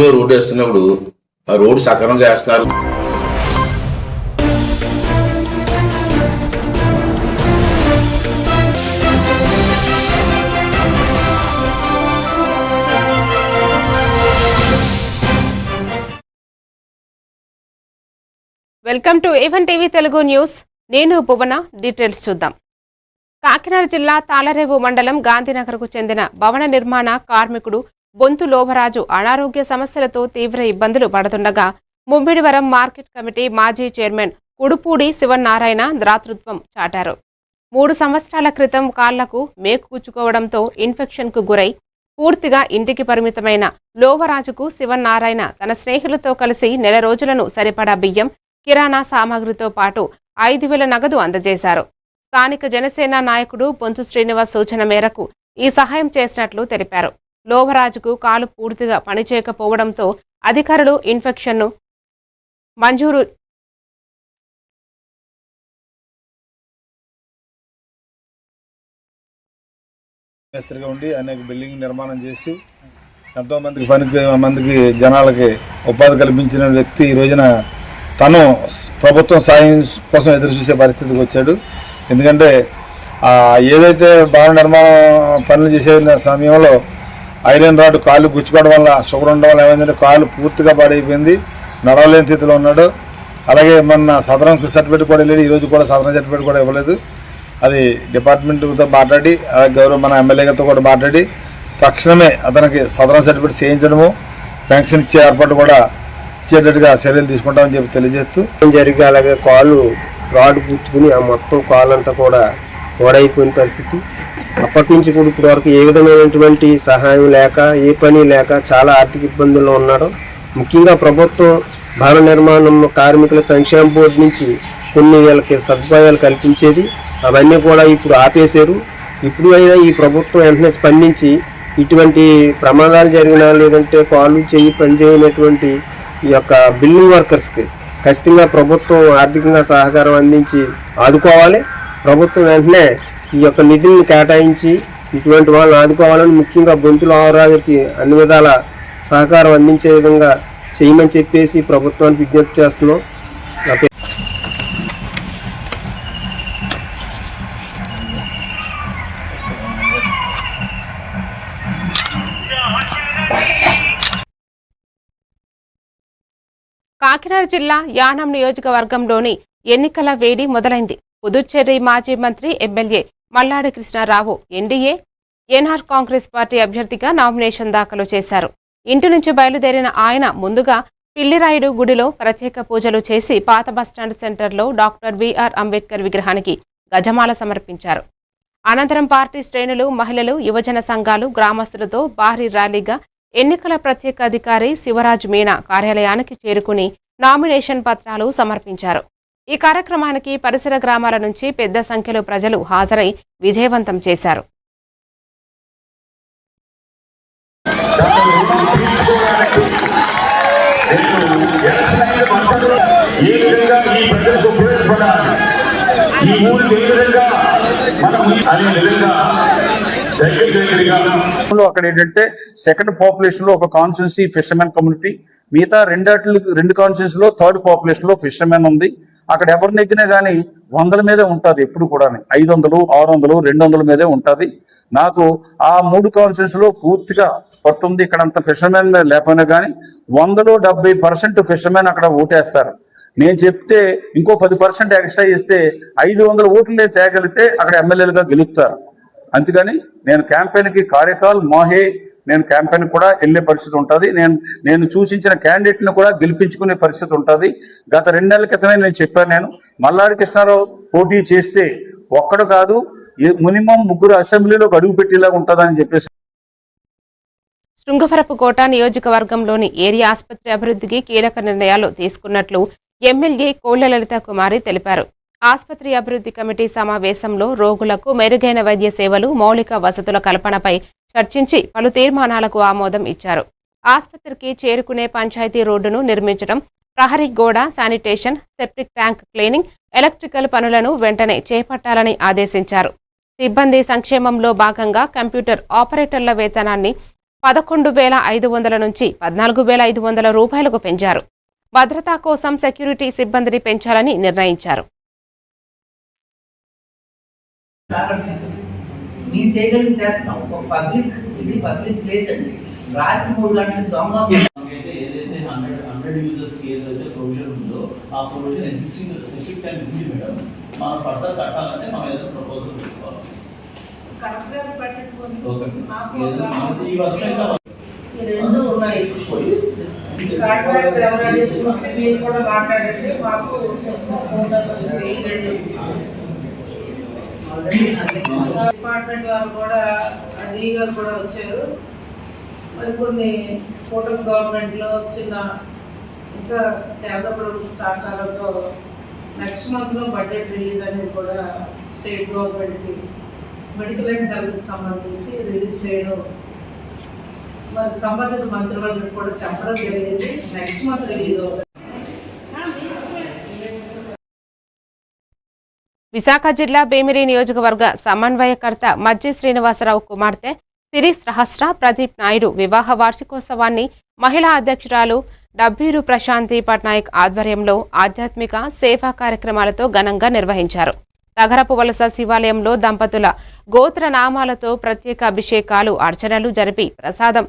Road వేస్తున్నప్పుడు ఆ road సక్రమంగా వేస్తున్నారు. Welcome to A1 TV Telugu news. నేను భువన. డీటెయిల్స్ చూద్దాం. కాకినాడ జిల్లా తాళరేవు మండలం గాంధీనగర్కు చెందిన భవన నిర్మాణ కార్మికుడు బొంతు లోభరాజు అనారోగ్య సమస్యలతో తీవ్ర ఇబ్బందులు పడుతుండగా ముమ్మిడివరం మార్కెట్ కమిటీ మాజీ చైర్మన్ కుడుపూడి శివనారాయణ దాతృత్వం చాటారు. 3 సంవత్సరాల క్రితం కాళ్లకు మేకు కూచుకోవడంతో ఇన్ఫెక్షన్కు గురై పూర్తిగా ఇంటికి పరిమితమైన లోవరాజుకు శివనారాయణ తన స్నేహితులతో కలిసి నెల రోజులను సరిపడా బియ్యం, కిరాణా సామాగ్రితో పాటు 5,000 నగదు అందజేశారు. స్థానిక జనసేన నాయకుడు బొంతు శ్రీనివాస్ సూచన మేరకు ఈ సహాయం చేసినట్లు తెలిపారు. లోవరాజుకు కాలు పూర్తిగా పనిచేయకపోవడంతో అధికారులు ఇన్ఫెక్షన్ను మంజూరు మేస్త్రిగా ఉండి అనేక బిల్డింగ్ నిర్మాణం చేసి ఎంతో మందికి జనాలకి ఉపాధి కల్పించిన వ్యక్తి ఈ రోజున తను ప్రభుత్వం సాయం కోసం ఎదురు చూసే పరిస్థితికి వచ్చాడు. ఎందుకంటే ఏదైతే భవన నిర్మాణం పనులు చేసే సమయంలో ఐరన్ రాడ్ కాళ్ళు గుచ్చుకోవడం వల్ల షుగర్ ఉండడం వల్ల ఏమైందంటే కాళ్ళు పూర్తిగా పాడైపోయింది, నడవలేని స్థితిలో ఉన్నాడు. అలాగే మొన్న సదరం సర్టిఫికేట్ కూడా వెళ్ళి ఈరోజు కూడా సదరం సర్టిఫికేట్ కూడా ఇవ్వలేదు. అది డిపార్ట్మెంట్తో మాట్లాడి గౌరవ మన ఎమ్మెల్యే గారితో కూడా మాట్లాడి తక్షణమే అతనికి సదరం సర్టిఫికేట్ చేయించడము, పెన్షన్ ఇచ్చే ఏర్పాటు కూడా ఇచ్చేటట్టుగా చర్యలు తీసుకుంటామని చెప్పి తెలియజేస్తూ జరిగి అలాగే కాళ్ళు రాడ్ పూడ్చుకుని ఆ మొత్తం కాళ్ళు అంతా కూడా ఓడైపోయిన పరిస్థితి. అప్పటి నుంచి కూడా ఇప్పటి వరకు ఏ విధమైనటువంటి సహాయం లేక ఏ పని లేక చాలా ఆర్థిక ఇబ్బందుల్లో ఉన్నాడు. ముఖ్యంగా ప్రభుత్వం భవన నిర్మాణం కార్మికుల సంక్షేమ బోర్డు నుంచి కొన్ని వీళ్ళకి సదుపాయాలు కల్పించేది, అవన్నీ కూడా ఇప్పుడు ఆపేశారు. ఇప్పుడు అయినా ఈ ప్రభుత్వం వెంటనే స్పందించి ఇటువంటి ప్రమాదాలు జరిగినా లేదంటే కాళ్ళు చెయ్యి పనిచేయనటువంటి ఈ యొక్క బిల్డింగ్ వర్కర్స్కి ఖచ్చితంగా ప్రభుత్వం ఆర్థికంగా సహకారం అందించి ఆదుకోవాలి. ప్రభుత్వం వెంటనే ఈ యొక్క నిధులను కేటాయించి ఇటువంటి వాళ్ళని ఆదుకోవాలని, ముఖ్యంగా బొంతు లోవరాజుకి అన్ని విధాల సహకారం అందించే విధంగా చేయమని చెప్పేసి ప్రభుత్వానికి విజ్ఞప్తి చేస్తున్నాం. కాకినాడ జిల్లా యానం నియోజకవర్గంలోని ఎన్నికల వేడి మొదలైంది. పుదుచ్చేరి మాజీ మంత్రి MLA Malladi Krishnarao NDA NR Congress party అభ్యర్థిగా నామినేషన్ దాఖలు చేశారు. ఇంటి నుంచి బయలుదేరిన ఆయన ముందుగా పిల్లిరాయుడు గుడిలో ప్రత్యేక పూజలు చేసి పాత బస్టాండ్ సెంటర్లో డాక్టర్ బిఆర్ అంబేద్కర్ విగ్రహానికి గజమాల సమర్పించారు. అనంతరం పార్టీ శ్రేణులు, మహిళలు, యువజన సంఘాలు, గ్రామస్తులతో భారీ ర్యాలీగా ఎన్నికల ప్రత్యేక అధికారి శివరాజ్ మీనా కార్యాలయానికి చేరుకుని నామినేషన్ పత్రాలు సమర్పించారు. ఈ కార్యక్రమానికి పరిసర గ్రామాల నుంచి పెద్ద సంఖ్యలో ప్రజలు హాజరై విజయవంతం చేశారు. అక్కడ ఏంటంటే సెకండ్ పాపులేషన్ లో ఒక కాన్స్టిట్యున్సీ ఫిషర్మెన్ కమ్యూనిటీ, మిగతా రెండు కాన్స్టిట్యున్సీ లో థర్డ్ పాపులేషన్ లో ఫిషర్మెన్ ఉంది. అక్కడ ఎవరు నెగ్గినా కానీ 100 మీదే ఉంటుంది, ఎప్పుడు కూడా 500, 600, 200 మీదే ఉంటుంది. నాకు ఆ 3 కాన్స్టిట్యున్సీ లో పూర్తిగా పట్టుంది. ఇక్కడ అంత ఫిషర్మెన్ లేకపోయినా కానీ 100లో 70% ఫిషర్మెన్ అక్కడ ఓటేస్తారు. నేను చెప్తే ఇంకో 10% ఎక్స్ట్రా చేస్తే 500 ఓట్లే తేగలిగితే అక్కడ ఎమ్మెల్యేలుగా గెలుస్తారు. అందుకని నేను క్యాంపెయిన్కి కార్యకాల్ మాహే నేను క్యాంపెయిన్ కూడా వెళ్ళే పరిస్థితి ఉంటుంది. నేను సూచించిన క్యాండిడేట్ని కూడా గెలిపించుకునే పరిస్థితి ఉంటుంది. గత 2 నెలల క్రితమే నేను చెప్పాను, నేను మల్లాడి కృష్ణారావు పోటీ చేస్తే ఒక్కడు కాదు మినిమం 3 అసెంబ్లీలోకి అడుగు పెట్టేలాగా ఉంటుందని చెప్పేసి. శృంగవరపుకోట నియోజకవర్గంలోని ఏరియా ఆసుపత్రి అభివృద్ధికి కీలక నిర్ణయాలు తీసుకున్నట్లు ఎమ్మెల్యే కోళ్ల లలిత కుమారి తెలిపారు. ఆసుపత్రి అభివృద్ధి కమిటీ సమావేశంలో రోగులకు మెరుగైన వైద్య సేవలు, మౌలిక వసతుల కల్పనపై చర్చించి పలు తీర్మానాలకు ఆమోదం ఇచ్చారు. ఆసుపత్రికి చేరుకునే పంచాయతీ రోడ్డును నిర్మించడం, ప్రహరీ గోడ, sanitation, septic tank cleaning, electrical పనులను వెంటనే చేపట్టాలని ఆదేశించారు. సిబ్బంది సంక్షేమంలో భాగంగా కంప్యూటర్ ఆపరేటర్ల వేతనాన్ని 11,500 నుంచి 14,500 రూపాయలకు పెంచారు. భద్రతా కోసం సెక్యూరిటీ సిబ్బందిని పెంచాలని నిర్ణయించారు. మేము చేయగలిగి చేస్తాం. ఒక పబ్లిక్ ప్లేస్ అండి. రాత్రి 3 గంటలకు దొంగ ఏదైతే 100 యూజర్స్కి ఏదైతే ప్రొవిజన్ ఉందో ఆ ప్రొవిజన్ ఎగ్జిస్టింగ్ సెక్యూరిటీ టైం ఉంది మేడం. మనం ఫర్దర్ కట్టాలంటే మనం ఏదైనా ప్రపోజల్ పెట్టుకోవాలి. ఈ వర్క్ అయితే రెండు ఉన్నాయి. కాంట్రాక్ట్ ఎవరైనా చూసి మీరు కూడా మాట్లాడండి. మాకు డిపార్ట్మెంట్ వారు కూడా డీ గారు కూడా వచ్చారు. మరి కొన్ని ఫోటల్ గవర్నమెంట్లో చిన్న ఇంకా కేంద్ర ప్రభుత్వ సహకారంతో నెక్స్ట్ మంత్లో బడ్జెట్ రిలీజ్ అనేది కూడా స్టేట్ గవర్నమెంట్కి మెడికల్ అండ్ హెల్త్కి సంబంధించి రిలీజ్ చేయడం మరి సంబంధిత మంత్రివర్గం కూడా చెప్పడం జరిగింది. నెక్స్ట్ మంత్ రిలీజ్ అవుతుంది. విశాఖ జిల్లా భీమిలి నియోజకవర్గ సమన్వయకర్త మజ్జి శ్రీనివాసరావు కుమార్తె సిరి సహస్ర ప్రదీప్ నాయుడు వివాహ వార్షికోత్సవాన్ని మహిళా అధ్యక్షురాలు డబ్బీరు ప్రశాంతి పట్నాయక్ ఆధ్వర్యంలో ఆధ్యాత్మిక సేవా కార్యక్రమాలతో ఘనంగా నిర్వహించారు. తగరపు వలస శివాలయంలో దంపతుల గోత్ర నామాలతో ప్రత్యేక అభిషేకాలు, అర్చనలు జరిపి ప్రసాదం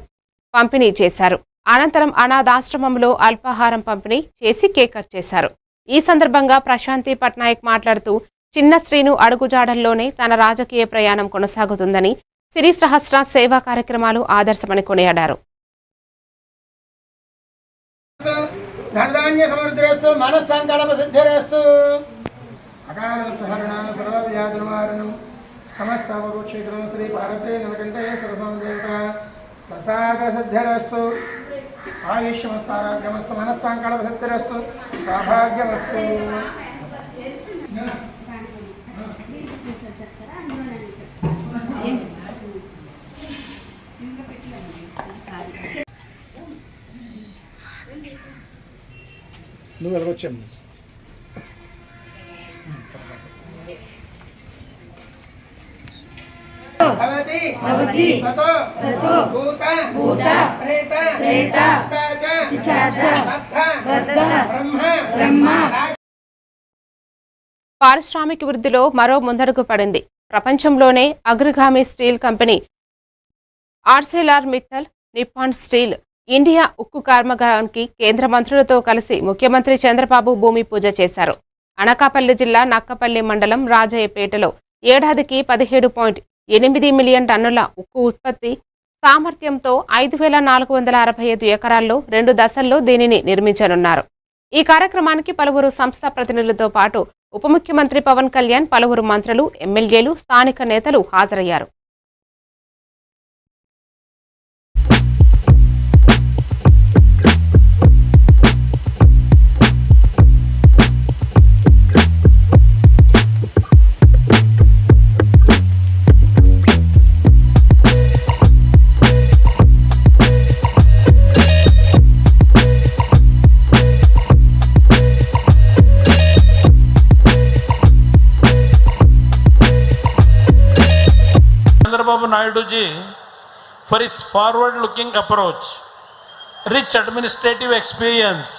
పంపిణీ చేశారు. అనంతరం అనాథాశ్రమంలో అల్పాహారం పంపిణీ చేసి కేక్ కట్ చేశారు. ఈ సందర్భంగా ప్రశాంతి పట్నాయక్ మాట్లాడుతూ చిన్న శ్రీను అడుగుజాడల్లోనే తన రాజకీయ ప్రయాణం కొనసాగుతుందని, సిరి సహస్ర సేవా కార్యక్రమాలు ఆదర్శమని కొనియాడారు. ధనధాన్య సమృద్ధిరస్తు, మనస్సంకల్ప సిద్ధిరస్తు, అకాల సహరణ సర్వవ్యాధి నివారణం, సమస్త అవరోక్షేకరం శ్రీ పార్వతే నమకంటే సర్వదేవత ప్రసాద సిద్ధిరస్తు, ఆయుష్యమస్తారోగ్యమస్తు, మనస్సంకల్ప సిద్ధిరస్తు, సౌభాగ్యమస్తు. నువ్వు వెళ్ళొచ్చాము. భవతి భవతి తతో తతో భూత భూత ప్రేత ప్రేత పిశాచ పిశాచ బద్ధ బద్ధ బ్రహ్మ బ్రహ్మ. పారిశ్రామిక వృద్ధిలో మరో ముందడుగు పడింది. ప్రపంచంలోనే అగ్రగామి steel company Arcelor Mittal Nippon steel India ఉక్కు కర్మాగారానికి కేంద్ర మంత్రులతో కలిసి ముఖ్యమంత్రి చంద్రబాబు భూమి పూజ చేశారు. అనకాపల్లి జిల్లా నక్కపల్లి మండలం రాజయ్యపేటలో ఏడాదికి 17.8 మిలియన్ టన్నుల ఉక్కు ఉత్పత్తి సామర్థ్యంతో 5,465 ఎకరాల్లో 2 దశల్లో దీనిని నిర్మించనున్నారు. ఈ కార్యక్రమానికి పలువురు సంస్థ ప్రతినిధులతో పాటు ఉప ముఖ్యమంత్రి పవన్ కళ్యాణ్, పలువురు మంత్రులు, ఎమ్మెల్యేలు, స్థానిక నేతలు హాజరయ్యారు. Chandrababu Naidu ji for his forward-looking approach, rich administrative experience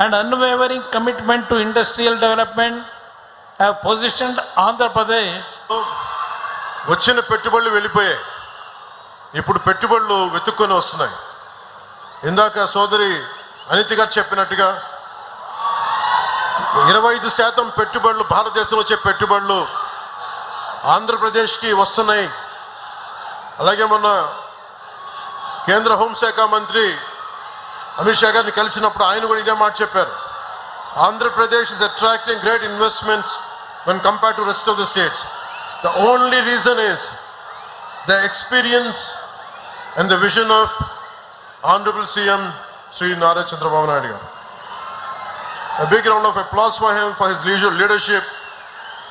and unwavering commitment to industrial development have positioned Andhra Pradesh. వచ్చిన పెట్టుబడులు వెళ్ళిపోయాయి, ఇప్పుడు పెట్టుబడులు వెతుక్కొని వస్తున్నాయి. ఇందాక సోదరి అనిత గారు చెప్పినట్టుగా 25% పెట్టుబడులు, భారతదేశంలో వచ్చే పెట్టుబడులు ఆంధ్రప్రదేశ్కి వస్తున్నాయి. అలాగే మొన్న కేంద్ర హోంశాఖ మంత్రి అమిత్ షా గారిని కలిసినప్పుడు ఆయన కూడా ఇదే మాట చెప్పారు. Andhra Pradesh is attracting great investments when compared to rest of the states. The only reason is the experience and the vision of Honorable CM Sri Nara Chandrababu Naidu. A big round of applause for him for his leadership.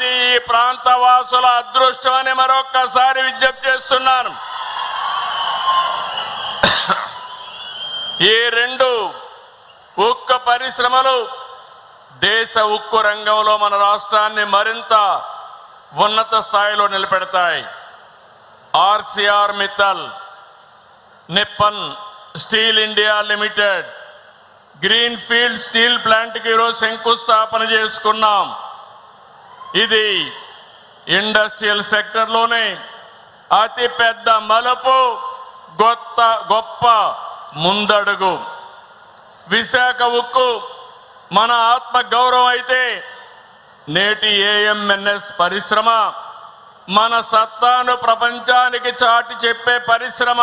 ఈ ప్రాంత వాసుల అదృష్టమని మరొక్కసారి విజ్ఞప్తి చేస్తున్నాను. ఈ 2 ఉక్కు పరిశ్రమలు దేశ ఉక్కు రంగంలో మన రాష్ట్రాన్ని మరింత ఉన్నత స్థాయిలో నిలబెడతాయి. Arcelor Mittal Nippon steel India limited green field steel ప్లాంట్కి ఈరోజు శంకుస్థాపన చేసుకున్నాం. ఇది ఇండస్ట్రియల్ సెక్టర్లోనే అతి పెద్ద మలుపు, గొప్ప ముందడుగు. విశాఖ ఉక్కు మన ఆత్మ గౌరవం అయితే నేటి ఏఎంఎన్ఎస్ పరిశ్రమ మన సత్తాను ప్రపంచానికి చాటి చెప్పే పరిశ్రమ.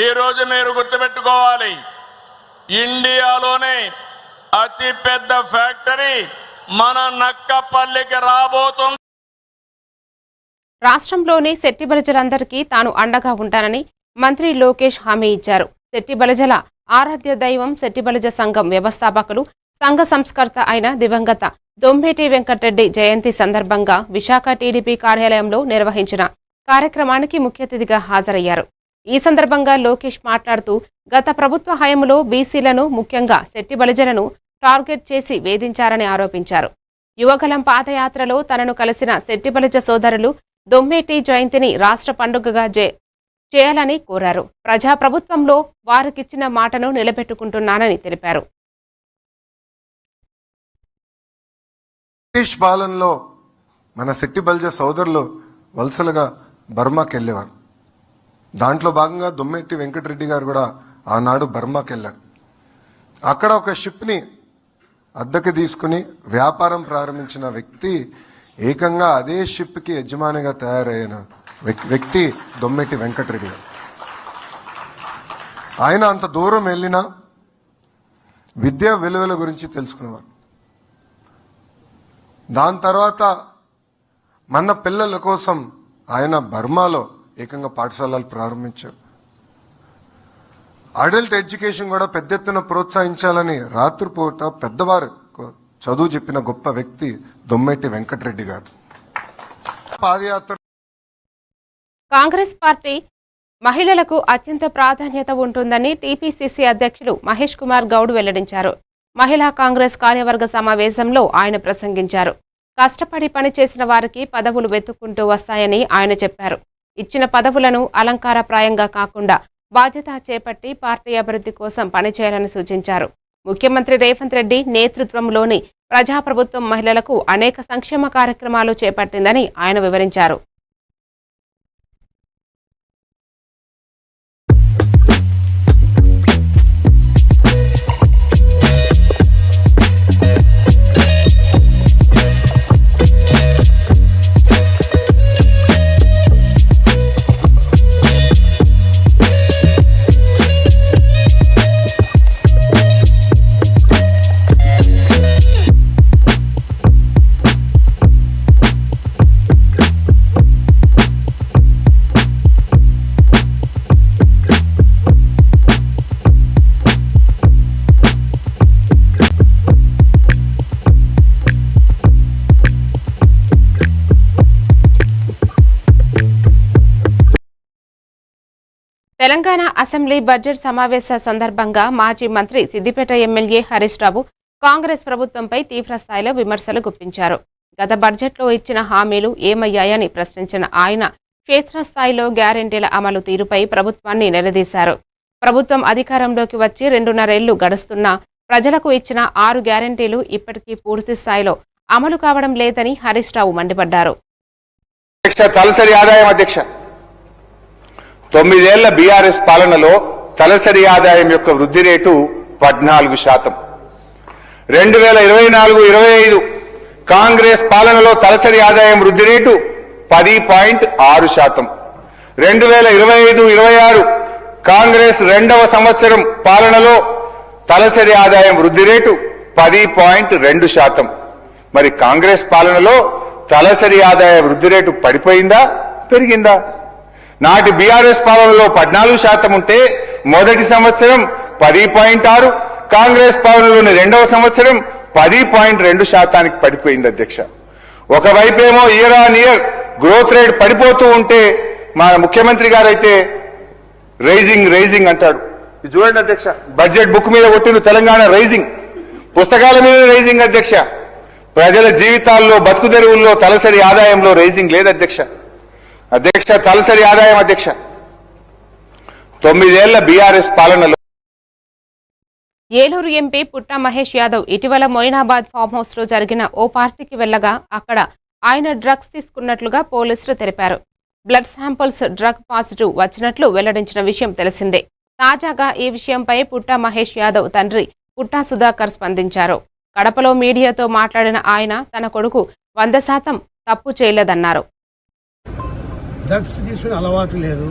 ఈరోజు మీరు గుర్తుపెట్టుకోవాలి, ఇండియాలోనే అతి పెద్ద ఫ్యాక్టరీ మన నక్కపల్లికి రాబోతుంది. రాష్ట్రంలోని శెట్టి బలిజలందరికీ తాను అండగా ఉంటానని మంత్రి లోకేష్ హామీ ఇచ్చారు. శెట్టి బలిజల ఆరాధ్య దైవం శెట్టి బలిజ సంఘం వ్యవస్థాపకులు, సంఘ సంస్కర్త అయిన దివంగత దొమ్మేటి వెంకటరెడ్డి జయంతి సందర్భంగా విశాఖ టీడీపీ కార్యాలయంలో నిర్వహించిన కార్యక్రమానికి ముఖ్య అతిథిగా హాజరయ్యారు. ఈ సందర్భంగా లోకేష్ మాట్లాడుతూ గత ప్రభుత్వ హయాంలో బీసీలను, ముఖ్యంగా శెట్టి బలిజలను టార్గెట్ చేసి వేధించారని ఆరోపించారు. యువగలం పాదయాత్రలో తనను కలిసిన శెట్టి బలిజ సోదరులు దొమ్మేటి జయంతిని రాష్ట్ర పండుగగా చేయాలని కోరారు. ప్రజాప్రభుత్వంలో వారికిచ్చిన మాటను నిలబెట్టుకుంటున్నానని తెలిపారు. బ్రిటిష్ పాలనలో మన శెట్టి బలిజ సోదరులు వలసలుగా బర్మాకి వెళ్ళేవారు. దాంట్లో భాగంగా దొమ్మేటి వెంకటరెడ్డి గారు కూడా ఆనాడు బర్మాకి వెళ్ళారు. అక్కడ ఒక షిప్ని అద్దెకి తీసుకుని వ్యాపారం ప్రారంభించిన వ్యక్తి ఏకంగా అదే షిప్కి యజమానిగా తయారైన వ్యక్తి దొమ్మేటి వెంకటరెడ్డి గారు. ఆయన అంత దూరం వెళ్ళినా విద్యా విలువల గురించి తెలుసుకునేవారు. దాని తర్వాత మన పిల్లల కోసం ఆయన బర్మాలో ఏకంగా పాఠశాలలు ప్రారంభించారు. అడల్ట్ ఎడ్యుకేషన్ కూడా పెద్ద ఎత్తున ప్రోత్సహించాలని రాత్రిపూట పెద్దవారు చదువు చెప్పిన గొప్ప వ్యక్తి దొమ్మేటి వెంకటరెడ్డి గారు. పాదయాత్ర కాంగ్రెస్ పార్టీ మహిళలకు అత్యంత ప్రాధాన్యత ఉంటుందని టీపీసీసీ అధ్యక్షులు మహేష్ కుమార్ గౌడ్ వెల్లడించారు. మహిళా కాంగ్రెస్ కార్యవర్గ సమావేశంలో ఆయన ప్రసంగించారు. కష్టపడి పనిచేసిన వారికి పదవులు వెతుక్కుంటూ వస్తాయని ఆయన చెప్పారు. ఇచ్చిన పదవులను అలంకారప్రాయంగా కాకుండా బాధ్యత చేపట్టి పార్టీ అభివృద్ధి కోసం పనిచేయాలని సూచించారు. ముఖ్యమంత్రి రేవంత్ రెడ్డి నేతృత్వంలోని ప్రజాప్రభుత్వం మహిళలకు అనేక సంక్షేమ కార్యక్రమాలు చేపట్టిందని ఆయన వివరించారు. తెలంగాణ అసెంబ్లీ బడ్జెట్ సమావేశ సందర్భంగా మాజీ మంత్రి సిద్దిపేట ఎమ్మెల్యే హరీష్ రావు కాంగ్రెస్ ప్రభుత్వంపై తీవ్ర స్థాయిలో విమర్శలు గుప్పించారు. గత బడ్జెట్లో ఇచ్చిన హామీలు ఏమయ్యాయని ప్రశ్నించిన ఆయన క్షేత్రస్థాయిలో గ్యారెంటీల అమలు తీరుపై ప్రభుత్వాన్ని నిలదీశారు. ప్రభుత్వం అధికారంలోకి వచ్చి 2.5 ఏళ్లు గడుస్తున్నా ప్రజలకు ఇచ్చిన 6 గ్యారెంటీలు ఇప్పటికీ పూర్తి స్థాయిలో అమలు కావడం లేదని హరీష్ రావు మండిపడ్డారు. తలసరి ఆదాయం అధ్యక్ష 9 ఏళ్ల బీఆర్ఎస్ పాలనలో తలసరి ఆదాయం యొక్క వృద్ధి రేటు 14%. 2024-25 కాంగ్రెస్ పాలనలో తలసరి ఆదాయం వృద్ధి రేటు 10.6%. 2025-26 కాంగ్రెస్ 2వ సంవత్సరం పాలనలో తలసరి ఆదాయం వృద్ధి రేటు 10.2%. మరి కాంగ్రెస్ పాలనలో తలసరి ఆదాయ వృద్ధి రేటు పడిపోయిందా, పెరిగిందా? నాటి బీఆర్ఎస్ పాలనలో 14% ఉంటే మొదటి సంవత్సరం 10.6, కాంగ్రెస్ పాలనలోని 2వ సంవత్సరం 10.2% పడిపోయింది అధ్యక్ష. ఒకవైపేమో year on year growth rate పడిపోతూ ఉంటే మన ముఖ్యమంత్రి గారైతే రైజింగ్ అంటాడు. ఇది చూడండి అధ్యక్ష, బడ్జెట్ బుక్ మీద కొట్టిన తెలంగాణ రైజింగ్, పుస్తకాల మీద రైజింగ్ అధ్యక్ష. ప్రజల జీవితాల్లో బతుకు తెరువుల్లో తలసరి ఆదాయంలో రైజింగ్ లేదు అధ్యక్ష. తలసరి ఆదాయం అధ్యక్ష 9 ఏళ్ల బీఆర్ఎస్ పాలనలో ఏలూరు ఎంపీ పుట్టా మహేష్ యాదవ్ ఇటీవల మొయినాబాద్ ఫామ్ హౌస్ లో జరిగిన ఓ పార్టీకి వెళ్లగా అక్కడ ఆయన డ్రగ్స్ తీసుకున్నట్లుగా పోలీసులు తెలిపారు. బ్లడ్ శాంపిల్స్ డ్రగ్ పాజిటివ్ వచ్చినట్లు వెల్లడించిన విషయం తెలిసిందే. తాజాగా ఈ విషయంపై పుట్టా మహేష్ యాదవ్ తండ్రి పుట్టా సుధాకర్ స్పందించారు. కడపలో మీడియాతో మాట్లాడిన ఆయన తన కొడుకు 100% తప్పు చేయలేదన్నారు. డ్రగ్స్ తీసుకునే అలవాటు లేదు.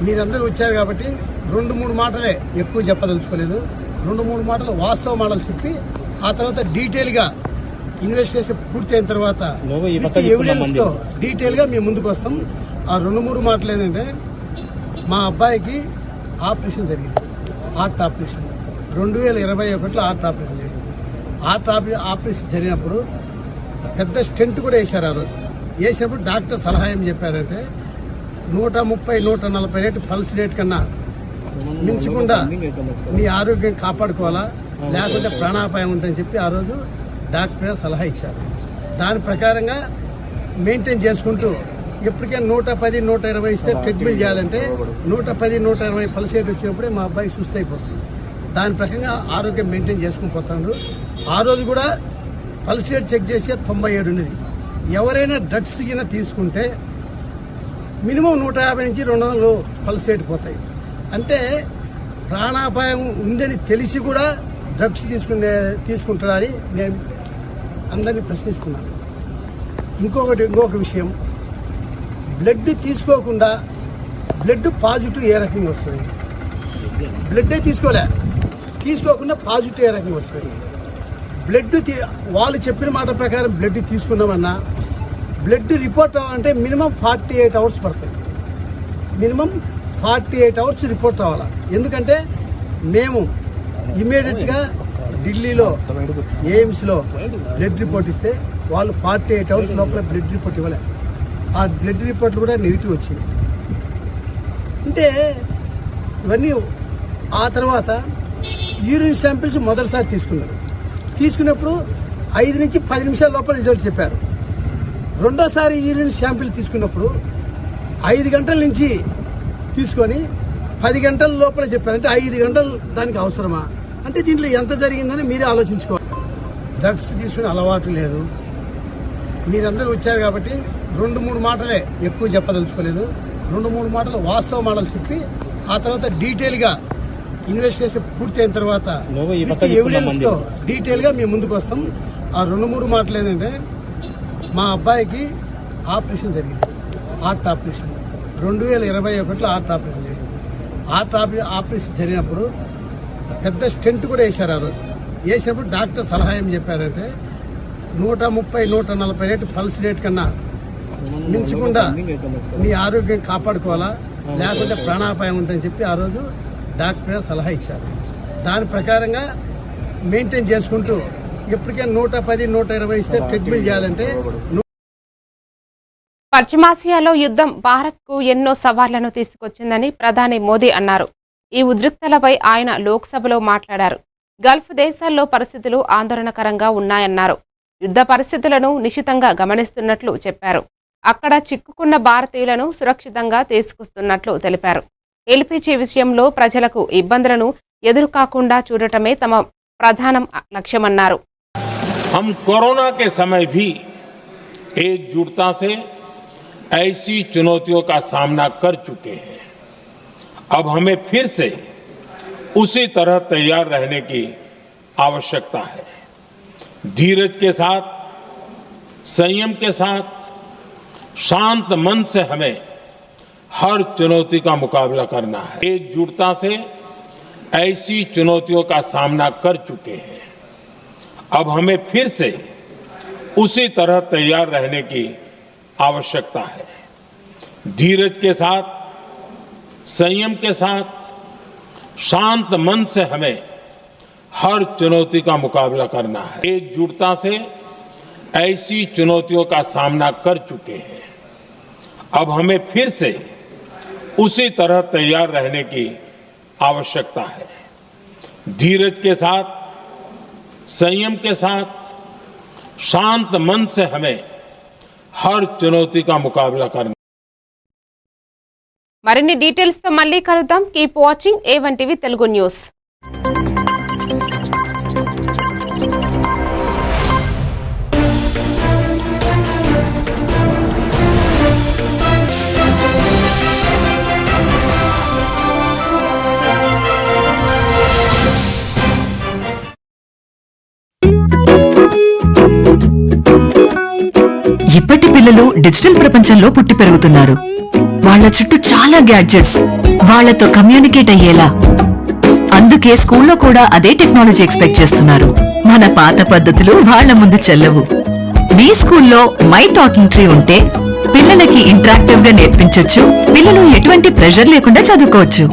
మీరందరూ వచ్చారు కాబట్టి 2-3 మాటలే ఎక్కువ చెప్పదలుచుకోలేదు. 2-3 మాటలు వాస్తవ మాటలు చెప్పి ఆ తర్వాత డీటెయిల్ గా ఇన్వెస్టిగేషన్ పూర్తయిన తర్వాత ఎవిడెన్స్ తో డీటెయిల్ గా మేము ముందుకు వస్తాం. ఆ 2-3 మాటలు ఏంటంటే మా అబ్బాయికి ఆపరేషన్ జరిగింది, హార్ట్ ఆపరేషన్ 2021లో హార్ట్ ఆపరేషన్ జరిగింది. హార్ట్ ఆపరేషన్ జరిగినప్పుడు పెద్ద స్టెంట్ కూడా వేశారు. ఆ రోజు వేసినప్పుడు డాక్టర్ సలహా ఏం చెప్పారంటే 130-140 రేటు పల్స్ రేట్ కన్నా మించకుండా నీ ఆరోగ్యం కాపాడుకోవాలా, లేకపోతే ప్రాణాపాయం ఉంటుందని చెప్పి ఆ రోజు డాక్టర్ సలహా ఇచ్చారు. దాని ప్రకారంగా మెయింటైన్ చేసుకుంటూ ఎప్పటికైనా 110-120 ఇస్తే ట్రీట్మెంట్ చేయాలంటే 110-120 పల్స్ రేట్ వచ్చినప్పుడే మా అబ్బాయి సుస్థ అయిపోతుంది. దాని ప్రకారంగా ఆరోగ్యం మెయింటైన్ చేసుకుని పోతాడు. ఆ రోజు కూడా పల్స్ రేట్ చెక్ చేసి 97 ఉన్నది. ఎవరైనా డ్రగ్స్ కింద తీసుకుంటే మినిమం 150-200 పల్స్ రేట్ పోతాయి. అంటే ప్రాణాపాయం ఉందని తెలిసి కూడా డ్రగ్స్ తీసుకుంటారని నేను అందరినీ ప్రశ్నిస్తున్నాను. ఇంకొక విషయం, బ్లడ్ తీసుకోకుండా బ్లడ్ పాజిటివ్ ఏ రకంగా వస్తుంది? బ్లడ్డే తీసుకోకుండా పాజిటివ్ ఏ రకంగా వస్తుంది? బ్లడ్ వాళ్ళు చెప్పిన మాట ప్రకారం బ్లడ్ తీసుకున్నామన్నా బ్లడ్ రిపోర్ట్ అవ్వాలంటే మినిమం 48 అవర్స్ పడుతుంది. మినిమం 48 అవర్స్ రిపోర్ట్ రావాలా. ఎందుకంటే మేము ఇమీడియట్ గా ఢిల్లీలో ఎయిమ్స్ లో బ్లడ్ రిపోర్ట్ ఇస్తే వాళ్ళు 48 అవర్స్ లోపల బ్లడ్ రిపోర్ట్ ఇవ్వలే. ఆ బ్లడ్ రిపోర్ట్ కూడా నెగిటివ్ వచ్చింది. అంటే ఇవన్నీ ఆ తర్వాత యూరిన్ శాంపిల్స్ మొదటిసారి తీసుకున్నప్పుడు 5 నుంచి 10 నిమిషాల లోపల రిజల్ట్ చెప్పారు. రెండోసారి యూరిన్ శాంపిల్ తీసుకున్నప్పుడు 5 గంటల నుంచి తీసుకొని 10 గంటల లోపల చెప్పారు. అంటే 5 గంటలు దానికి అవసరమా? అంటే దీంట్లో ఎంత జరిగిందని మీరే ఆలోచించుకోవాలి. డ్రగ్స్ తీసుకునే అలవాటు లేదు. మీరందరూ వచ్చారు కాబట్టి 2-3 మాటలే ఎక్కువ చెప్పదలుచుకోలేదు. 2-3 మాటలు వాస్తవ మాటలు చెప్పి ఆ తర్వాత డీటెయిల్ గా ఇన్వెస్టిగేషన్ పూర్తయిన తర్వాత ఎవిడెన్స్ తో డీటెయిల్ గా మేము ముందుకు వస్తాం. ఆ 2-3 మాటలు ఏంటంటే మా అబ్బాయికి ఆపరేషన్ జరిగింది, హార్ట్ ఆపరేషన్ 2021లో హార్ట్ ఆపరేషన్ జరిగింది. హార్ట్ ఆపరేషన్ జరిగినప్పుడు పెద్ద స్టెంట్ కూడా వేశారు. ఆ రోజు వేసినప్పుడు డాక్టర్ సలహా ఏం చెప్పారంటే 130-140 రేటు పల్స్ రేట్ కన్నా మించకుండా నీ ఆరోగ్యం కాపాడుకోవాలా, లేకపోతే ప్రాణాపాయం ఉంటుందని చెప్పి ఆ రోజు డాక్టర్ సలహా ఇచ్చారు. దాని ప్రకారంగా మెయింటైన్ చేసుకుంటూ ఎప్పటికైనా 110-120 ఇస్తే ట్రీట్మెంట్ చేయాలంటే. పశ్చిమాసియాలో యుద్ధం భారత్కు ఎన్నో సవాళ్లను తీసుకొచ్చిందని ప్రధాని మోదీ అన్నారు. ఈ ఉద్రిక్తలపై ఆయన లోక్సభలో మాట్లాడారు. గల్ఫ్ దేశాల్లో పరిస్థితులు ఆందోళనకరంగా ఉన్నాయన్నారు. యుద్ధ పరిస్థితులను నిశితంగా గమనిస్తున్నట్లు చెప్పారు. అక్కడ చిక్కుకున్న భారతీయులను సురక్షితంగా తీసుకొస్తున్నట్లు తెలిపారు. ఎల్పీజీ విషయంలో ప్రజలకు ఇబ్బందులను ఎదురుకాకుండా చూడటమే తమ ప్రధాన లక్ష్యమన్నారు. हम कोरोना के समय भी एकजुटता से ऐसी चुनौतियों का सामना कर चुके हैं. अब हमें फिर से उसी तरह तैयार रहने की आवश्यकता है. धीरज के साथ, संयम के साथ, शांत मन से हमें हर चुनौती का मुकाबला करना है. एकजुटता से ऐसी चुनौतियों का सामना कर चुके हैं. अब हमें फिर से उसी तरह तैयार रहने की आवश्यकता है. धीरज के साथ, संयम के साथ, शांत मन से हमें हर चुनौती का मुकाबला करना है. एकजुटता से ऐसी चुनौतियों का सामना कर चुके हैं. अब हमें फिर से उसी तरह तैयार रहने की आवश्यकता है. धीरज के साथ, संयम के साथ, शांत मन से हमें हर चुनौती का मुकाबला करना. మరిన్ని డీటెయిల్స్ తో మళ్ళీ కలుద్దాం. Keep watching A1 TV Telugu news. ఇప్పటి పిల్లలు డిజిటల్ ప్రపంచంలో పుట్టి పెరుగుతున్నారు. వాళ్ళ చుట్టూ చాలా గ్యాడ్జెట్స్, వాళ్లతో కమ్యూనికేట్ అయ్యేలా. అందుకే స్కూల్లో కూడా అదే టెక్నాలజీ ఎక్స్పెక్ట్ చేస్తున్నారు. మన పాత పద్ధతులు వాళ్ల ముందు చెల్లవు. మీ స్కూల్లో మై టాకింగ్ ట్రీ ఉంటే పిల్లలకి ఇంటరాక్టివ్ గా నేర్పించొచ్చు. పిల్లలు ఎటువంటి ప్రెషర్ లేకుండా చదువుకోవచ్చు.